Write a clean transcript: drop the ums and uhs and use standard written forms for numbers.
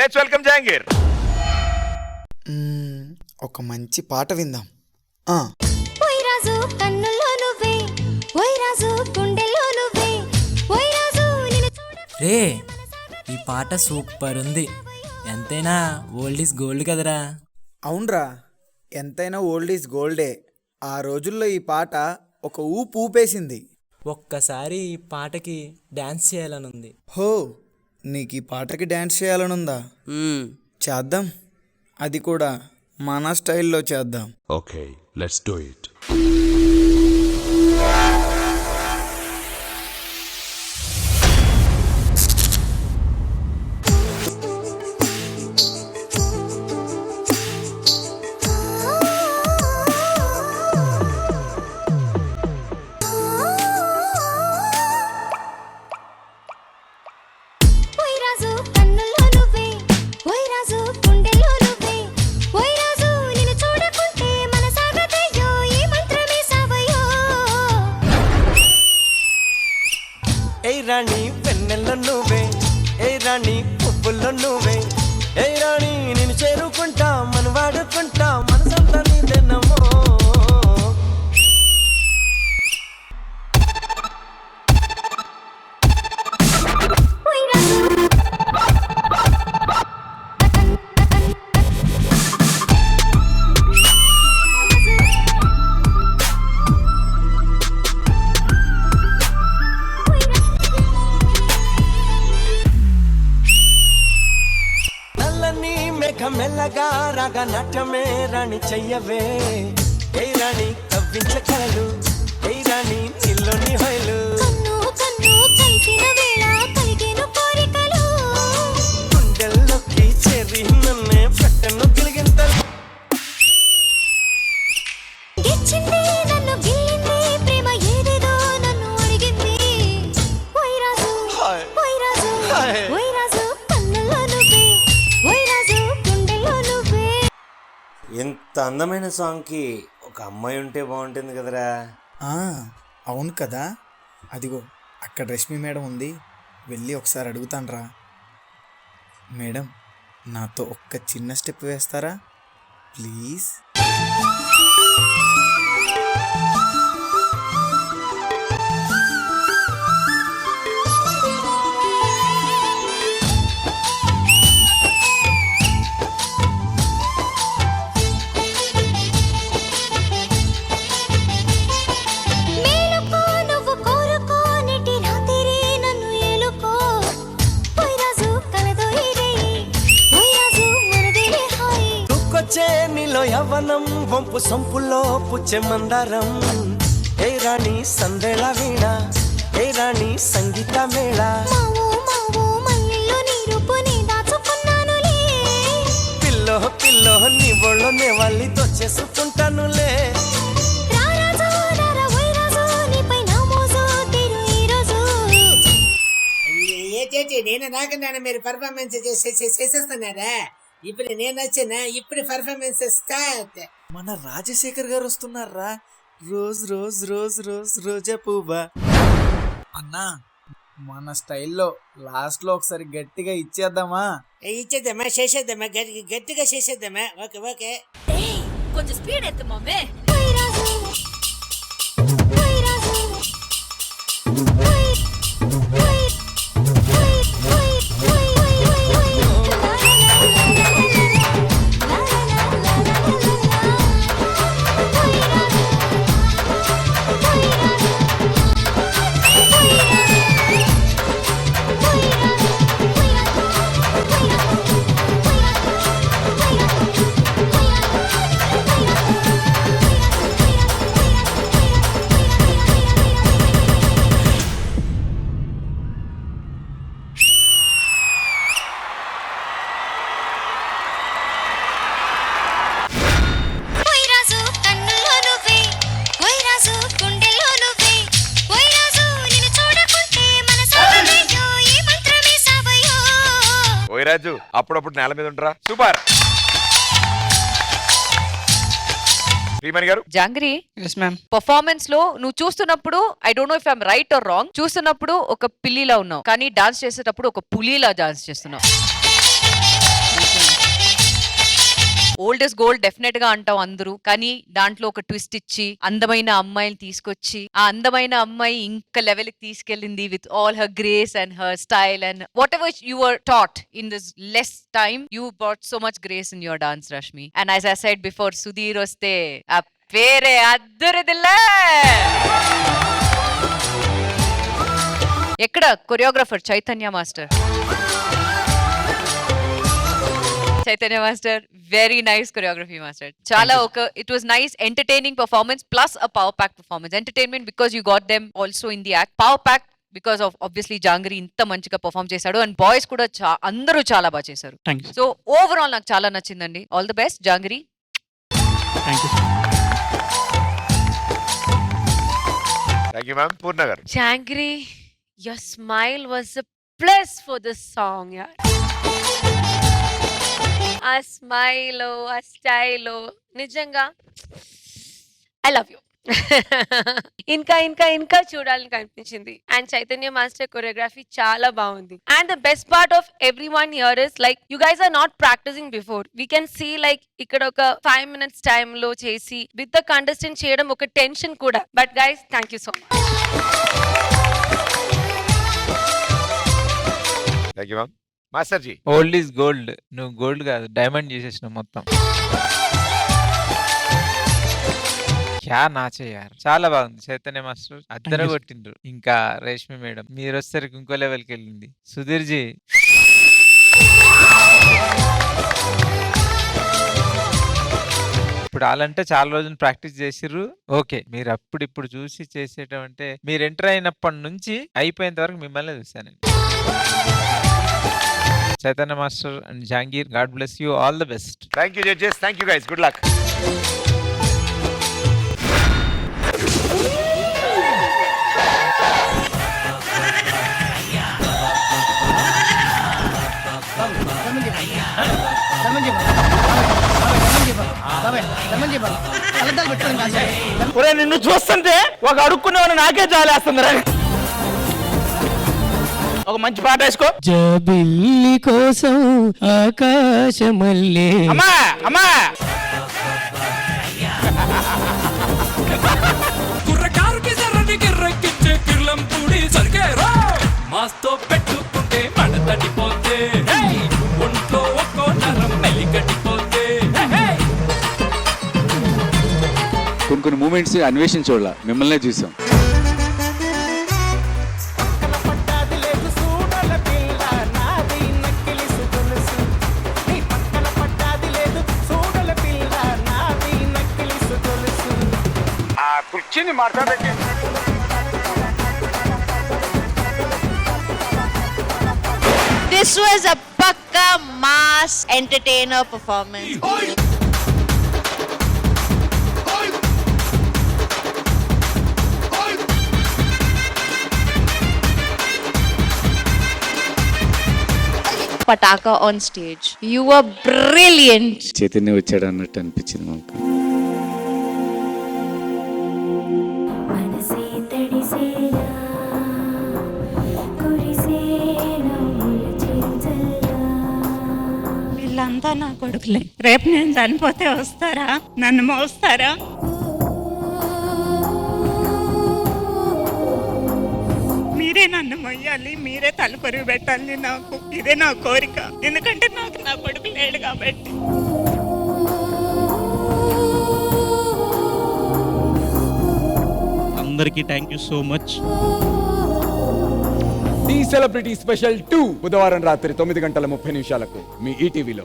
Let's welcome Jahangir. ఒక మంచి పాట విందాం. రే ఈ పాట సూపర్ ఉంది. ఎంతైనా ఓల్డ్ ఈజ్ గోల్డ్ కదరా. అవునరా, ఎంతైనా ఓల్డ్ ఈజ్ గోల్డే. ఆ రోజుల్లో ఈ పాట ఒక ఊపు ఊపేసింది. ఒక్కసారి ఈ పాటకి డాన్స్ చేయాలనుంది. హో, నీకు ఈ పాటకి డ్యాన్స్ చేయాలనుందా? చేద్దాం, అది కూడా మన స్టైల్లో చేద్దాం. Okay, let's do it. ఏ రాణి వెన్నెల్లో నువ్వే, ఏ రాణి పువ్వుల్లో నువ్వే, ఏ రాణి నేను చేరుకుంటా, మన వాడుకుంటా, మనసంతా నీదేనమ్మో. మెల్లగా రాగా నాట్యమే రాణి చెయ్యవే, ఏ రాణి కవ్వించ కలలు, ఏ రాణి నీలోని హైలు, గుండెల్లోకి చేరి నన్నే పెట్టను గిలిగింతలు. ఇంత అందమైన సాంగ్కి ఒక అమ్మాయి ఉంటే బాగుంటుంది కదరా. అవును కదా, అదిగో అక్కడ రష్మి మేడం ఉంది, వెళ్ళి ఒకసారి అడుగుతాన్రా. మేడం, నాతో ఒక్క చిన్న స్టెప్ వేస్తారా ప్లీజ్? నీలో యవ్వనం వంపు సొంపులో పుచ్చే మందారం, ఏ రాణి సందేళ వీణ, ఏ రాణి సంగీత మేళ, పిల్లో పిల్లో నీ ఒళ్ళో నే వాళ్ళి తొచ్చేసుకుంటానులే. నేను నాకన్నా మీరు పర్ఫార్మెన్స్ చేసేస్తున్నారా? ఇప్పుడు నేను వచ్చానా, ఇప్పుడు పర్ఫార్మెన్స్ స్టార్ట్. మన రాజశేఖర్ గారు వస్తున్నారా. రోజ్ రోజ్ రోజ్ రోజ్ రోజా పువ్వా అన్నా, మన స్టైల్లో లాస్ట్ లో ఒకసారి గట్టిగా ఇచ్చేద్దామా? ఇచ్చేద్దామా, చేసేద్దామా, గట్టిగా చేసేద్దామా. ఓకే ఓకే, కొంచెం స్పీడ్ ఎత్తు మమ్మీ. రాజు అప్పుడప్పుడు నేల మీద ఉంటారా. సూపర్. జాంగ్రీ పర్ఫార్మెన్స్ లో నువ్వు చూస్తున్నప్పుడు I don't know if I'm right are wrong, చూస్తున్నప్పుడు ఒక పిల్లిలా ఉన్నావు, కానీ డాన్స్ చేసేటప్పుడు ఒక పులిలా డాన్స్ చేస్తున్నావు. ఓల్డ్ ఇస్ గోల్డ్ డెఫినెట్ గా అంటాం అందరూ, కానీ దాంట్లో ఒక ట్విస్ట్ ఇచ్చి అందమైన అమ్మాయిని తీసుకొచ్చి ఆ అందమైన అమ్మాయి ఇంకా లెవెల్ కి తీసుకెళ్ళింది with all her grace and her style and whatever you were taught in this less time you brought so much grace in your dance Rashmi. And as I said before, Sudheer వస్తే ఆ పేరే అద్దరిదిల్లే. ఎక్కడ choreographer Chaitanya master. Chaitanya master very nice choreography master. చాలా it was nice entertaining performance plus a power pack performance. Entertainment because you got them also in the act. Power pack because of obviously jangri ఇంత మంచిగా perform చేశాడు and boys కూడా అందరూ చాలా బాగా చేశారు. So overall నాకు చాలా నచ్చిందండి. All the best Jangri. Thank you ma'am. Poorna గారు. Jangri, your smile was a plus for this song, yaar. ఆ స్మైల్ ఆ స్టైల్ నిజంగా ఐ లవ్ యూ. ఇంకా ఇంకా ఇంకా చూడాలని కనిపించింది. అండ్ చైతన్య మాస్టర్ కొరియోగ్రఫీ చాలా బాగుంది. And the best part of every one here is like you guys are not practicing before. We can see like ఇక్కడ ఒక 5 minutes టైమ్ లో చేసి విత్ ద కంటెస్టెంట్ చేయడం ఒక టెన్షన్ కూడా. But guys thank you so much. Thank you ma'am. Master ji. Old is gold. నువ్వు gold కాదు diamond చేసేసినావు మొత్తం. క్యా నాచే యార్. చాలా బాగుంది. చైతన్య మాస్టర్ అద్దరు కొట్టిండ్రు. ఇంకా రేష్మి మేడం మీరు వచ్చేసరికి ఇంకో లెవెల్కి వెళ్ళింది. సుధీర్ జీ ఇప్పుడు వాళ్ళంటే చాలా రోజులు ప్రాక్టీస్ చేసిర్రు. ఓకే, మీరు ఇప్పుడు చూసి చేసేటంటే మీరు ఎంటర్ అయినప్పటి నుంచి అయిపోయేంత వరకు మిమ్మల్ని చూశాను. Chaitanya master and Jangir, god bless you. All the best. Thank you judges. Thank you guys. Good luck. నిన్ను చూస్తుంటే ఒక అడుక్కునేవాడు నాకే జాలేస్తుంది. ఒక మంచి పాట వేసుకో. జబిల్లి కోసం ఆకాశమల్లే. అమ్మా అమ్మా మాస్తో పెట్టుకుంటే మడతడిపోతే ఒంట్లో ఒక్కో నరం మెలికటిపోతే. కొన్ని మూమెంట్స్ అన్వేషణ చూడాల, మిమ్మల్నే చూసాం. కుర్చీని మాట్లాడేది. This was a pakka mass entertainer performance. Pataka on stage. You were brilliant. Chaitanya వచ్చాడు అన్నట్టు అనిపించింది మాకు. వీళ్ళంతా నా కొడుకులే. రేపు నేను చనిపోతే వస్తారా? నన్ను మోస్తారా? మీరే నన్ను మొయ్యాలి, మీరే తలకొరివి పెట్టాలి. నాకు ఇదే నా కోరిక. ఎందుకంటే నాకు నా కొడుకు లేడు కాబట్టి. అందరికీ thank you so much. The celebrity special 2 బుధవారం రాత్రి 9:30 మీ ఈటీవీలో.